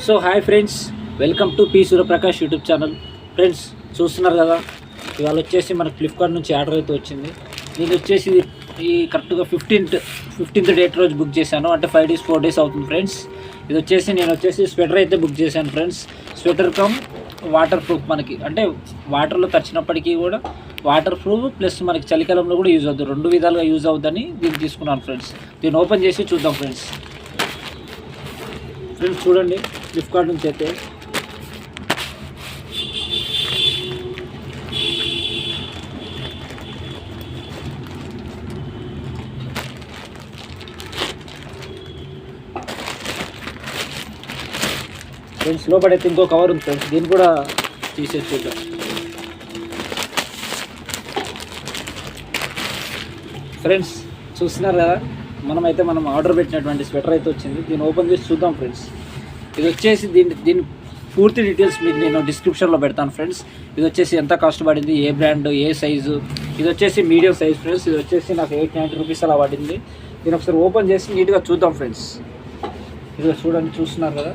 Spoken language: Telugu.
So hi friends, welcome to P Suryaprakash YouTube channel. Friends చూస్తున్నారు కదా, ఇవాళ వచ్చేసి మనకు ఫ్లిప్కార్ట్ నుంచి ఆర్డర్ అయితే వచ్చింది. నేను వచ్చేసి ఈ కరెక్ట్గా ఫిఫ్టీన్త్ డేట్ రోజు బుక్ చేశాను, అంటే 5 days 4 days అవుతుంది ఫ్రెండ్స్. ఇది వచ్చేసి నేను స్వెటర్ అయితే బుక్ చేశాను friends. Sweater come water proof, మనకి అంటే వాటర్లో తడిచినప్పటికీ కూడా వాటర్ ప్రూఫ్ ప్లస్ మనకి చలికాలంలో కూడా యూజ్ అవుతుంది, 2 విధాలుగా యూజ్ అవుతుందని దీన్ని తీసుకున్నాను ఫ్రెండ్స్. దీన్ని ఓపెన్ చేసి చూద్దాం ఫ్రెండ్స్. చూడండి, ఫ్లిప్కార్ట్ నుంచి అయితే ఫ్రెండ్స్ లోపడైతే ఇంకో కవర్ ఉంది ఫ్రెండ్స్, దీన్ని కూడా తీసేసి చూద్దాం. ఫ్రెండ్స్ చూస్తున్నారు కదా, మనం ఆర్డర్ పెట్టినటువంటి స్వెటర్ అయితే వచ్చింది. దీన్ని ఓపెన్ చేసి చూద్దాం ఫ్రెండ్స్. ఇది వచ్చేసి దీని పూర్తి డీటెయిల్స్ మీకు నేను డిస్క్రిప్షన్లో పెడతాను ఫ్రెండ్స్. ఇది వచ్చేసి ఎంత కాస్ట్ పడింది, ఏ బ్రాండ్, ఏ సైజు. ఇది వచ్చేసి మీడియం సైజ్ ఫ్రెండ్స్. ఇది వచ్చేసి నాకు 890 రూపీస్ అలా పడింది. దీన్ని ఒకసారి ఓపెన్ చేసి నీట్గా చూద్దాం ఫ్రెండ్స్. ఇది చూడండి, చూస్తున్నారు కదా.